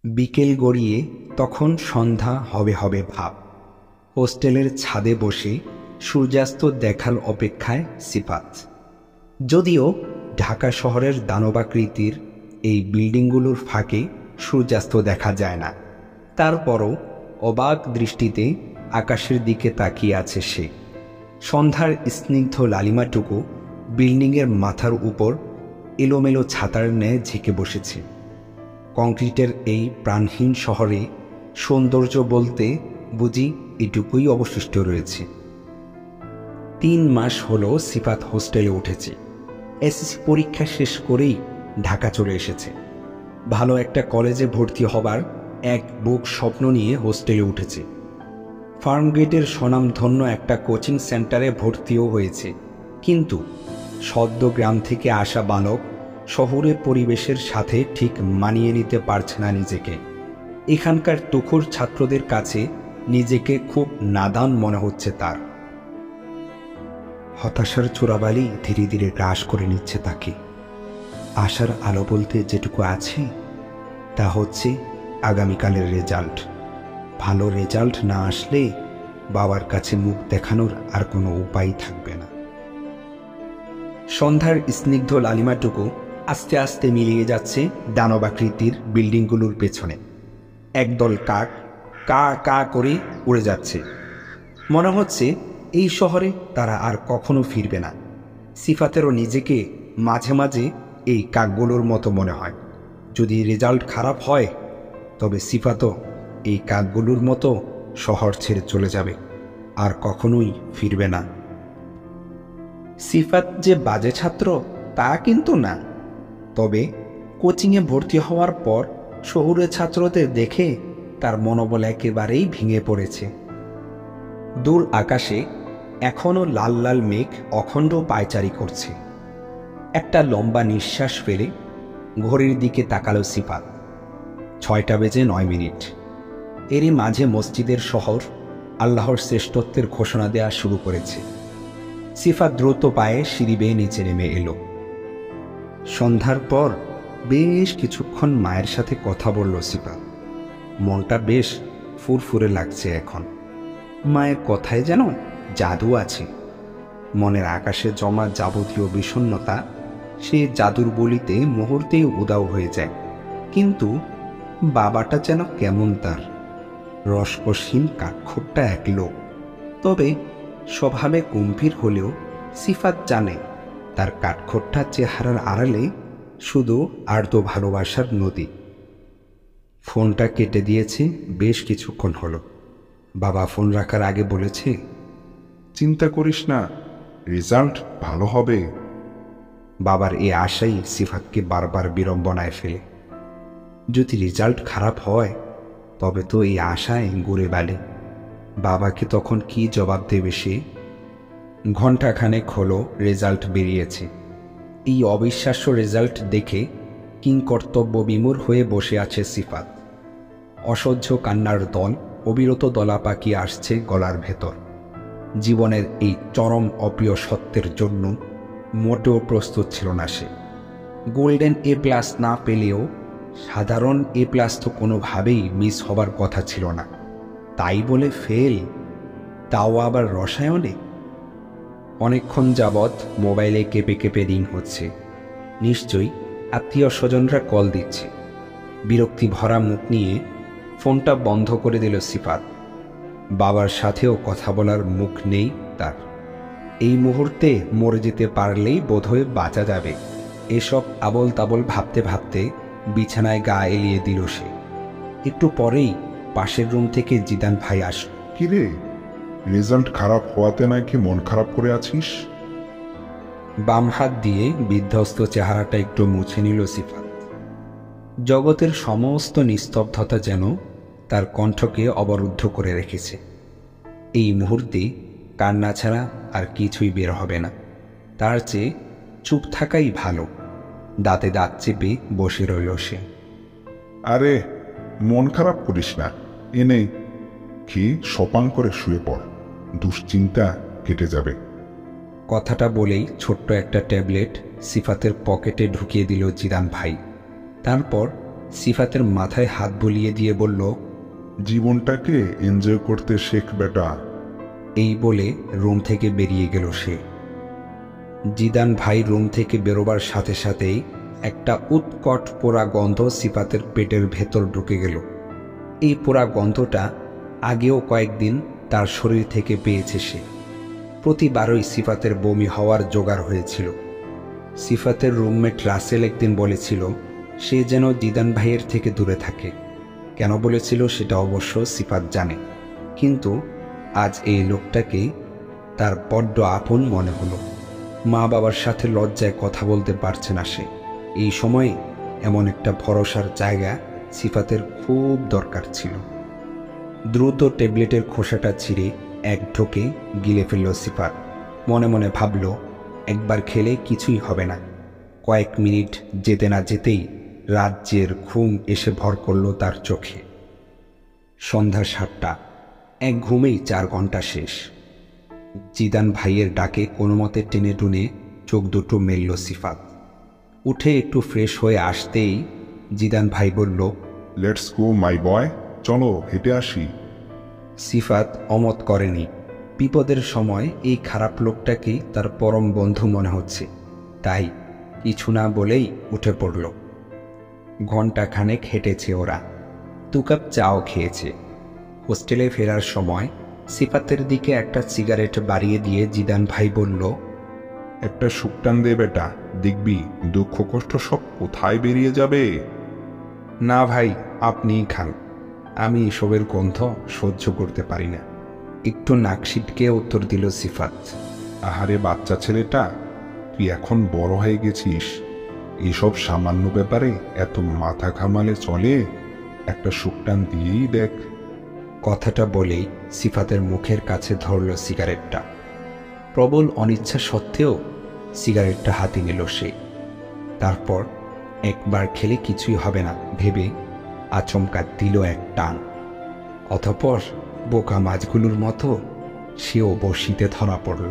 বিকেল গড়িয়ে তখন সন্ধ্যা হবে হবে ভাব। হোস্টেলের ছাদে বসে সূর্যাস্ত দেখার অপেক্ষায় সিফাত। যদিও ঢাকা শহরের দানবাকৃতির এই বিল্ডিংগুলোর ফাঁকে সূর্যাস্ত দেখা যায় না, তারপরও অবাক দৃষ্টিতে আকাশের দিকে তাকিয়ে আছে সে। সন্ধ্যার স্নিগ্ধ লালিমাটুকু বিল্ডিংয়ের মাথার উপর এলোমেলো ছাতার ন্যায় ঝেঁকে বসেছে। কংক্রিটের এই প্রাণহীন শহরে সৌন্দর্য বলতে বুঝি এটুকুই অবশিষ্ট রয়েছে। 3 মাস হলো সিফাত হোস্টেলে উঠেছে। এসএসসি পরীক্ষা শেষ করেই ঢাকা চলে এসেছে। ভালো একটা কলেজে ভর্তি হবার এক বুক স্বপ্ন নিয়ে হোস্টেলে উঠেছে। ফার্মগেটের স্বনামধন্য একটা কোচিং সেন্টারে ভর্তিও হয়েছে। কিন্তু সদ্য গ্রাম থেকে আসা বালক শহরের পরিবেশের সাথে ঠিক মানিয়ে নিতে পারছে না নিজেকে। এখানকার তুখোড় ছাত্রদের কাছে নিজেকে খুব নাদান মনে হচ্ছে তার। হতাশার চোরাবালি ধীরে ধীরে গ্রাস করে নিচ্ছে তাকে। আশার আলো বলতে যেটুকু আছে তা হচ্ছে আগামীকালের রেজাল্ট। ভালো রেজাল্ট না আসলে বাবার কাছে মুখ দেখানোর আর কোনো উপায় থাকবে না। সন্ধ্যার স্নিগ্ধ লালিমাটুকু আস্তে আস্তে মিলিয়ে যাচ্ছে দানবাকৃতির বিল্ডিংগুলোর পেছনে। একদল কাক কা কা করে উড়ে যাচ্ছে। মনে হচ্ছে এই শহরে তারা আর কখনো ফিরবে না। সিফাতেরও নিজেকে মাঝে মাঝে এই কাকগুলোর মতো মনে হয়। যদি রেজাল্ট খারাপ হয় তবে সিফাতও এই কাকগুলোর মতো শহর ছেড়ে চলে যাবে, আর কখনোই ফিরবে না। সিফাত যে বাজে ছাত্র তা কিন্তু না, তবে কোচিংয়ে ভর্তি হওয়ার পর শহুরে ছাত্রদের দেখে তার মনোবল একেবারেই ভেঙে পড়েছে। দূর আকাশে এখনো লাল লাল মেঘ অখণ্ড পায়চারি করছে। একটা লম্বা নিঃশ্বাস ফেলে ঘড়ির দিকে তাকালো সিফাত। 6:09। এরই মাঝে মসজিদের শহর আল্লাহর শ্রেষ্ঠত্বের ঘোষণা দেওয়া শুরু করেছে। সিফাত দ্রুত পায়ে সিঁড়ি বেয়ে নিচে নেমে এলো। সন্ধ্যার পর বেশ কিছুক্ষণ মায়ের সাথে কথা বলল সিফাত। মনটা বেশ ফুরফুরে লাগছে এখন। মায়ের কথায় যেন জাদু আছে। মনের আকাশে জমা যাবতীয় বিষণ্ণতা সে জাদুর বলিতে মুহূর্তেই উদাও হয়ে যায়। কিন্তু বাবাটা যেন কেমন, তার রসকসহীন কাঠখোট্টা এক লোক। তবে স্বভাবে গম্ভীর হলেও সিফাত জানে তার কাঠখোট্টা চেহারার আড়ালে শুধু আর্দ্র ভালোবাসার নদী। ফোনটা কেটে দিয়েছে বেশ কিছুক্ষণ হলো। বাবা ফোন রাখার আগে বলেছে, চিন্তা করিস না, রেজাল্ট ভালো হবে। বাবার এই আশাই সিফাতকে বারবার বিড়ম্বনায় ফেলে। যদি রেজাল্ট খারাপ হয় তবে তো এই আশায় ঘুরে বেড়ালে। বাবাকে তখন কি জবাব দেবে সে? ঘণ্টাখানেক হলো রেজাল্ট বেরিয়েছে। এই অবিশ্বাস্য রেজাল্ট দেখে কিংকর্তব্য বিমূঢ় হয়ে বসে আছে সিফাত। অসহ্য কান্নার দল অবিরত দলা পাকিয়ে আসছে গলার ভেতর। জীবনের এই চরম অপ্রিয় সত্যের জন্য মোটেও প্রস্তুত ছিল না সে। গোল্ডেন A+ না পেলেও সাধারণ A+ তো কোনোভাবেই মিস হবার কথা ছিল না। তাই বলে ফেল, তাও আবার রসায়নে। অনেকক্ষণ যাবৎ মোবাইলে কেঁপে কেঁপে রিং হচ্ছে। নিশ্চয়ই আত্মীয় স্বজনরা কল দিচ্ছে। বিরক্তি ভরা মুখ নিয়ে ফোনটা বন্ধ করে দিল সিফাত। বাবার সাথেও কথা বলার মুখ নেই তার। এই মুহূর্তে মরে যেতে পারলেই বোধহয় বাঁচা যাবে, এসব আবল তাবল ভাবতে ভাবতে বিছানায় গা এলিয়ে দিল সে। একটু পরেই পাশের রুম থেকে জিদান ভাই আসল। কিরে, রেজাল্ট খারাপ হওয়াতে নাকি মন খারাপ করে আছিস? বাম হাত দিয়ে বিধ্বস্ত চেহারাটা একটু মুছে নিল সিফাত। জগতের সমস্ত নিস্তব্ধতা যেন তার কণ্ঠকে অবরুদ্ধ করে রেখেছে। এই মুহূর্তে কান্না ছাড়া আর কিছুই বের হবে না। তার চেয়ে চুপ থাকাই ভালো। দাঁতে দাঁত চেপে বসে রইল সে। আরে মন খারাপ করিস না, এনে খেয়ে সপাং করে শুয়ে পড়, দুশ্চিন্তা কেটে যাবে। কথাটা বলেই ছোট্ট একটা ট্যাবলেট সিফাতের পকেটে ঢুকিয়ে দিল জিদান ভাই। তারপর সিফাতের মাথায় হাত বুলিয়ে দিয়ে বলল, জীবনটাকে এনজয় করতে শেখ বেটা। এই বলে রুম থেকে বেরিয়ে গেল সে। জিদান ভাই রুম থেকে বেরোবার সাথে সাথেই একটা উৎকট পোড়া গন্ধ সিফাতের পেটের ভেতর ঢুকে গেল। এই পোড়া গন্ধটা আগেও কয়েকদিন তার শরীর থেকে পেয়েছে সে। প্রতিবারই সিফাতের বমি হওয়ার জোগাড় হয়েছিল। সিফাতের রুমমেট রাসেল একদিন বলেছিল সে যেন জিদান ভাইয়ের থেকে দূরে থাকে। কেন বলেছিল সেটা অবশ্য সিফাত জানে, কিন্তু আজ এই লোকটাকে তার বড্ড আপন মনে হলো। মা বাবার সাথে লজ্জায় কথা বলতে পারছে না সে। এই সময়ে এমন একটা ভরসার জায়গা সিফাতের খুব দরকার ছিল। দ্রুত ট্যাবলেটের খোসাটা ছিঁড়ে এক ঢোকে গিলে ফেলল সিফাত। মনে মনে ভাবল একবার খেলে কিছুই হবে না। কয়েক মিনিট যেতে না যেতেই রাজ্যের ঘুম এসে ভর করল তার চোখে। সন্ধ্যা 7টা, এক ঘুমেই 4 ঘন্টা শেষ। জিদান ভাইয়ের ডাকে কোনো মতে টেনে টুনে চোখ দুটো মেলল সিফাত। উঠে একটু ফ্রেশ হয়ে আসতেই জিদান ভাই বলল, লেটস গো মাই বয়, চলো হেঁটে আসি। সিফাত অমত করেনি। বিপদের সময় এই খারাপ লোকটাকেই তার পরম বন্ধু মনে হচ্ছে, তাই কিছু না বলেই উঠে পড়ল। ঘণ্টাখানেক হেঁটেছে ওরা, 2 কাপ চাও খেয়েছে। হোস্টেলে ফেরার সময় সিফাতের দিকে একটা সিগারেট বাড়িয়ে দিয়ে জিদান ভাই বলল, একটা শুকটান দে বেটা, দেখবি দুঃখ কষ্ট সব কোথায় বেরিয়ে যাবে। না ভাই, আপনিই খান, আমি এসবের গন্ধ সহ্য করতে পারি না। একটু নাক সিটকে উত্তর দিল সিফাত। আহারে বাচ্চা ছেলেটা, তুই এখন বড় হয়ে গেছিস, এসব সামান্য ব্যাপারে এত মাথা ঘামালে চলে? একটা শুকটান দিয়েই দেখ। কথাটা বলেই সিফাতের মুখের কাছে ধরল সিগারেটটা। প্রবল অনিচ্ছা সত্ত্বেও সিগারেটটা হাতে নিল সে। তারপর একবার খেলে কিছুই হবে না ভেবে আচমকা দিল এক টান। অতঃপর বোকা মাছগুলোর মতো সেও বসিতে ধরা পড়ল।